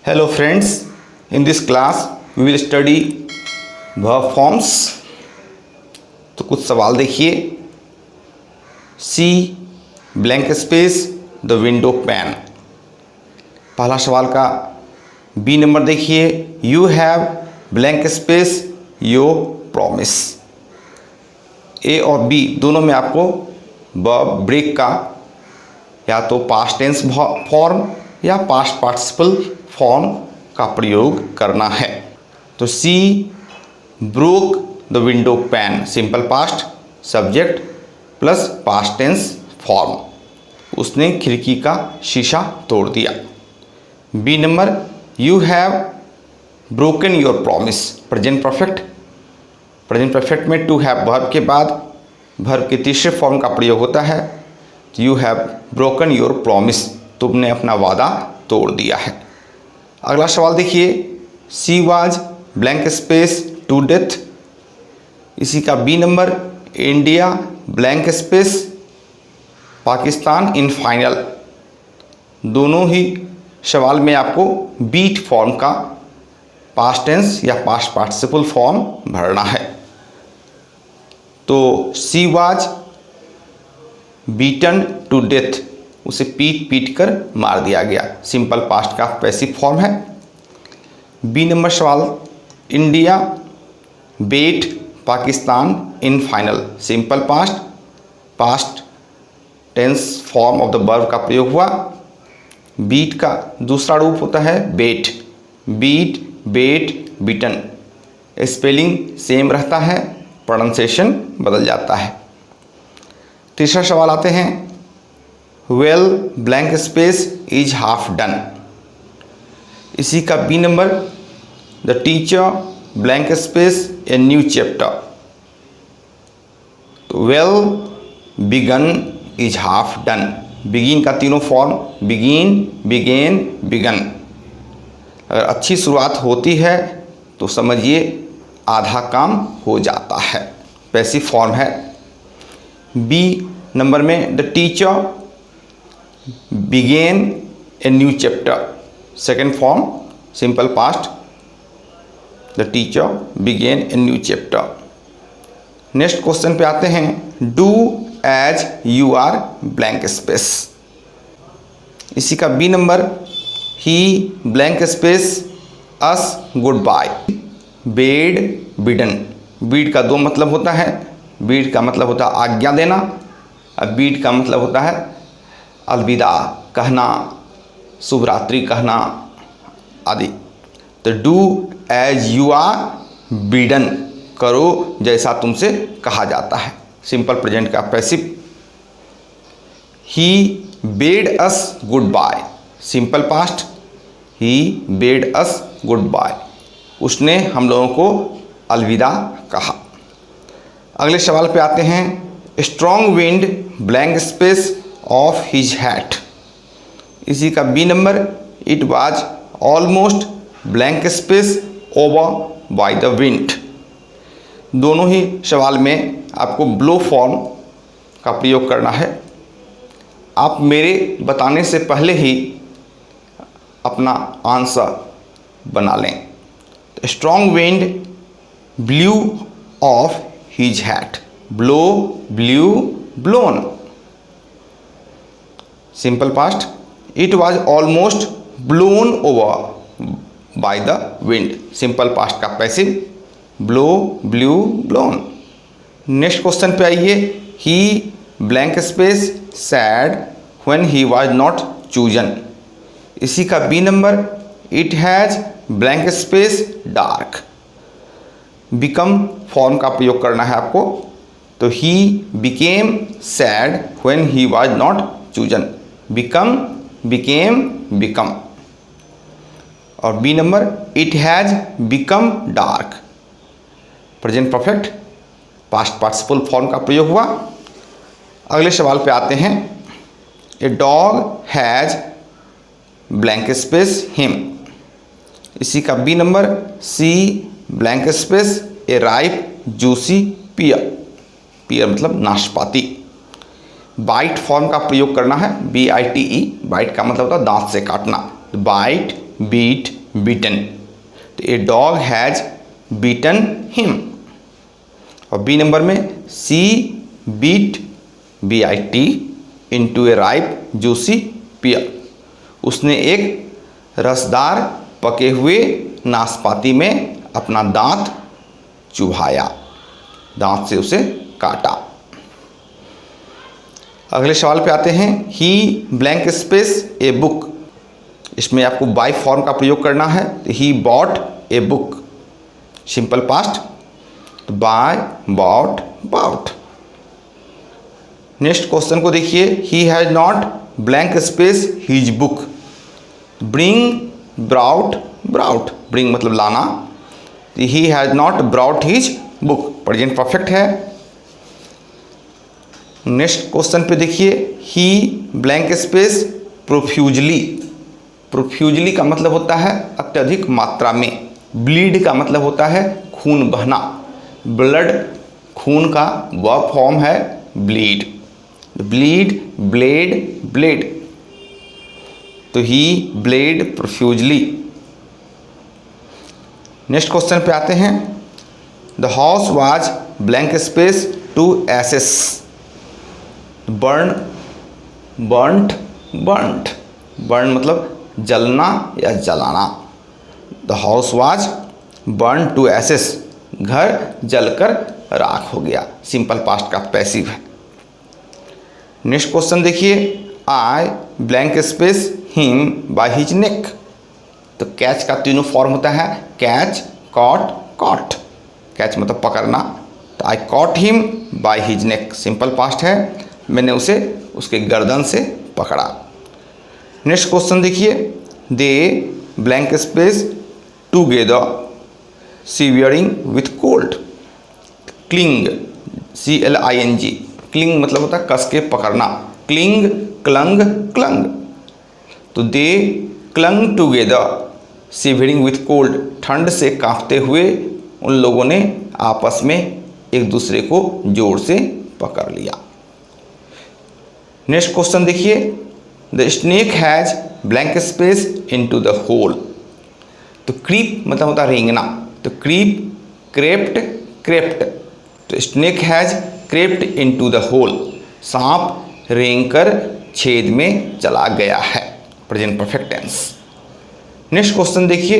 Hello friends, in this class we will study verb forms। तो कुछ सवाल देखिए। She blank space the window pane. पहला सवाल का बी नंबर देखिए, you have blank space your promise. A और बी दोनों में आपको वर्ब ब्रेक का या तो पास्ट टेंस फॉर्म या पास्ट पार्टिसिपल फॉर्म का प्रयोग करना है। तो she broke the window pane, simple past subject plus past tense form, उसने खिड़की का शीशा तोड़ दिया। B number, you have broken your promise, present perfect. Present perfect में टू हैव वर्ब के बाद वर्ब के तीसरे फॉर्म का प्रयोग होता है। You have broken your promise, तुमने अपना वादा तोड़ दिया है। अगला सवाल देखिए, she was blank space to death. इसी का B number, India blank space Pakistan in final. दोनों ही सवाल में आपको बीट फॉर्म का पास्ट टेंस या पास्ट पार्टिसिपल फॉर्म भरना है। तो she was beaten to death, उसे पीट कर मार दिया गया, सिंपल पास्ट का पैसिव फॉर्म है। बी नंबर सवाल, India beat Pakistan in final, simple past tense form of the verb का प्रयोग हुआ। बीट का दूसरा रूप होता है beat, beat beat beaten, spelling same रहता है, प्रोनाउंसिएशन बदल जाता है। तीसरा सवाल आते हैं, well blank space is half done. इसी का B number, the teacher blank space a new chapter. तो well begun is half done, begin का तीनों फॉर्म बिगिन बिगेन बिगन। अगर अच्छी शुरुआत होती है तो समझिए आधा काम हो जाता है, पैसिव फॉर्म है। बी नंबर में the teacher began a new chapter, second form simple past, the teacher began a new chapter. Next question पे आते हैं, do as you are blank space. इसी का B number, he blank space us goodbye, bade bidden. Bid का दो मतलब होता है, बीड का मतलब होता है आज्ञा देना, और बीड का मतलब होता है अलविदा कहना, शुभ रात्रि कहना आदि। तो do as you are bidden, करो जैसा तुमसे कहा जाता है, सिंपल प्रेजेंट का passive. He bade us goodbye, simple past, he bade us goodbye, उसने हम लोगों को अलविदा कहा। अगले सवाल पे आते हैं, strong wind blank space off his hat. इसी का B number, it was almost blank space over by the wind. दोनों ही सवाल में आपको ब्लो फॉर्म का प्रयोग करना है। आप मेरे बताने से पहले ही अपना आंसर बना लें। Strong wind blew off his hat, blow blew blown, simple past, it was almost blown over by the wind, simple past का passive, blow blew blown. Next question पे आइए, he blank space sad when he was not chosen. इसी का B number, it has blank space dark, become form का प्रयोग करना है आपको। तो he became sad when he was not chosen, become became become. और B number, it has become dark, present perfect past participle form का प्रयोग हुआ। अगले सवाल पे आते हैं, a dog has blank space him. इसी का B number, she blank space a ripe juicy pear, pear मतलब नाशपाती। बाइट फॉर्म का प्रयोग करना है, BITE, बाइट का मतलब होता है दांत से काटना, बाइट बीट बीटन, तो ए डॉग हैज बीटन हिम। और बी नंबर में सी बीट BIT इनटू ए राइप जूसी पियर, उसने एक रसदार पके हुए नाशपाती में अपना दांत चुभाया, दांत से उसे काटा। अगले सवाल पे आते हैं। He blank space a book, इसमें आपको बाय फॉर्म का प्रयोग करना है। He bought a book, simple past, buy bought bought. Next question को देखिए। He has not blank space his book, bring brought brought, bring मतलब लाना, he has not brought his book, present perfect है। Next question पे देखिए। He blank space profusely, profusely का मतलब होता है अत्यधिक मात्रा में, ब्लीड का मतलब होता है खून बहना, ब्लड खून का वह फॉर्म है ब्लीड, ब्लीड ब्लेड ब्लेड, तो he bled profusely. Next question पे आते हैं। The house was blank space to ashes, burn burnt burnt, burn मतलब जलना या जलाना, the house was burn to ashes, घर जलकर राख हो गया, सिंपल पास्ट का पैसिव है। नेक्स्ट क्वेश्चन देखिए। I blank space him by his neck, तो कैच का तीनों फॉर्म होता है कैच कॉट कॉट, कैच मतलब पकड़ना, तो आई cot him by his neck, simple past है, मैंने उसे उसके गर्दन से पकड़ा। नेक्स्ट क्वेश्चन देखिए। They blank space together shivering with cold, cling CLING, cling मतलब होता है कस के पकड़ना, क्लिंग क्लंग क्लंग, तो दे clang together shivering with cold, ठंड से कांपते हुए उन लोगों ने आपस में एक दूसरे को जोर से पकड़ लिया। नेक्स्ट क्वेश्चन देखिए। The snake has blank space into the hole, तो क्रीप मतलब होता है रेंगना, तो क्रीप क्रेप्ट क्रेप्ट, तो snake has crept into the hole, सांप रेंग कर छेद में चला गया है, present perfect tense. Next question देखिए।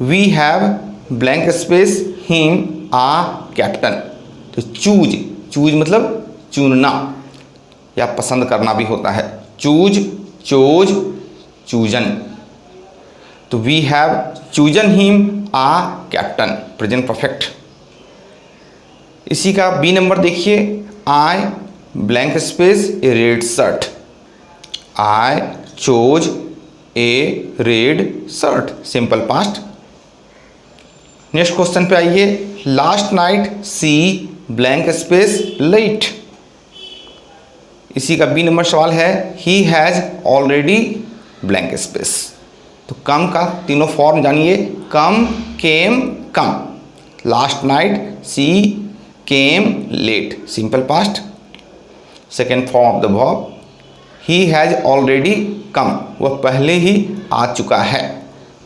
We have blank space him a captain, तो चूज, चूज मतलब चुनना या पसंद करना भी होता है, चूज चोज चूजन, तो we have chosen him a captain, present perfect. इसी का बी नंबर देखिए। I blank space a red shirt, I chose a red shirt, simple past. Next question पे आइए। Last night she blank space late, इसी का B number सवाल है। He has already blank space, तो कम का तीनों फॉर्म जानिए, come came come, last night she came late, simple past. Second form of the verb, he has already कम, वह पहले ही आ चुका है,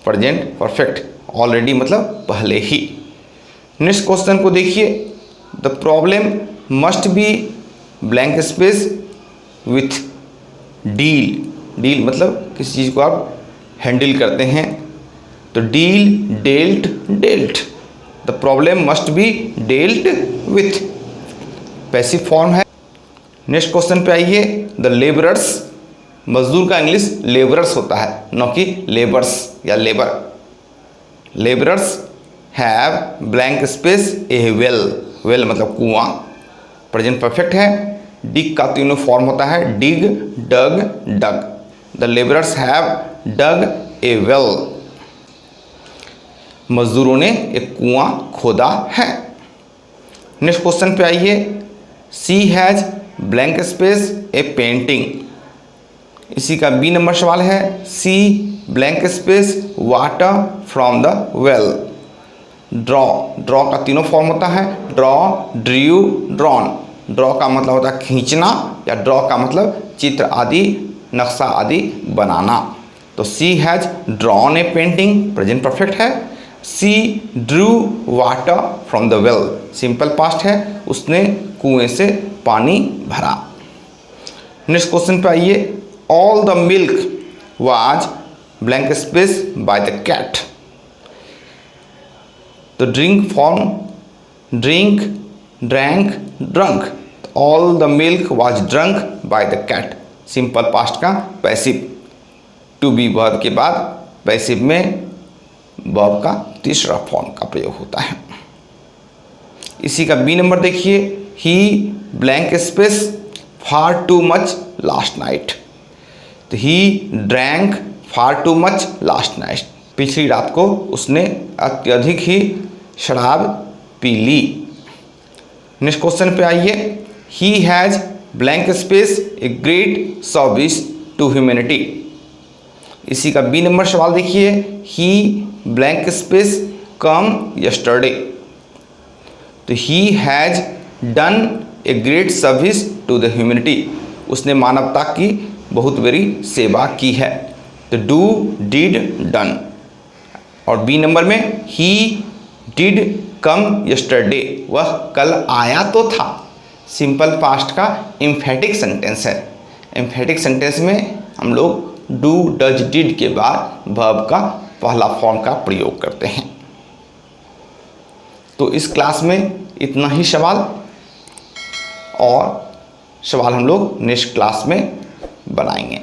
प्रेजेंट परफेक्ट, ऑलरेडी मतलब पहले ही। नेक्स्ट क्वेश्चन को देखिए। The problem must be blank space with deal, deal मतलब किसी चीज़ को आप हैंडल करते हैं, तो deal dealt dealt, the problem must be dealt with, passive form है। नेक्स्ट क्वेश्चन पे आइए। द लेबरर्स, मजदूर का इंग्लिश लेबरर्स होता है, न कि लेबर्स या labour. Labourers have blank space A well, well मतलब कुआं, प्रेजेंट परफेक्ट है। डिग का तीनों फॉर्म होता है dig dug dug, the labourers have dug a well, मजदूरों ने एक कुआं खोदा है। नेक्स्ट क्वेश्चन पे आइए। She has blank space a painting, इसी का बी नंबर सवाल है। She blank space water from the well, draw, draw का तीनों फॉर्म होता है ड्रॉ ड्रू ड्रॉन, ड्रॉ का मतलब होता है खींचना, या ड्रॉ का मतलब चित्र आदि नक्शा आदि बनाना, तो she has drawn a painting, present perfect है। She drew water from the well, simple past है, उसने कुएं से पानी भरा। नेक्स्ट क्वेश्चन पे आइए। All the milk was blank space by the cat. तो drink form drink, drank, drunk. All the milk was drunk by the cat, simple past का पैसिव। टू बी वर्ब के बाद पैसिव में verb का तीसरा form का प्रयोग होता है। इसी का बी नंबर देखिए। He blank space far too much last night. तो he drank far too much last night, पिछली रात को उसने अत्यधिक ही शराब पी ली। नेक्स्ट क्वेश्चन पे आइए। He has blank space a great service to humanity. इसी का बी नंबर सवाल देखिए। He blank space come yesterday. तो he has done a great service to the humanity, उसने मानवता की बहुत बड़ी सेवा की है। तो डू, डिड, डन। और बी नंबर में ही डिड कम यस्टरडे, वह कल आया तो था, सिंपल पास्ट का एम्फेटिक सेंटेंस है। एम्फेटिक सेंटेंस में हम लोग डू, डज, डिड के बाद वर्ब का पहला फॉर्म का प्रयोग करते हैं। तो इस क्लास में इतना ही सवाल, और सवाल हम लोग नेक्स्ट क्लास में बनाएंगे।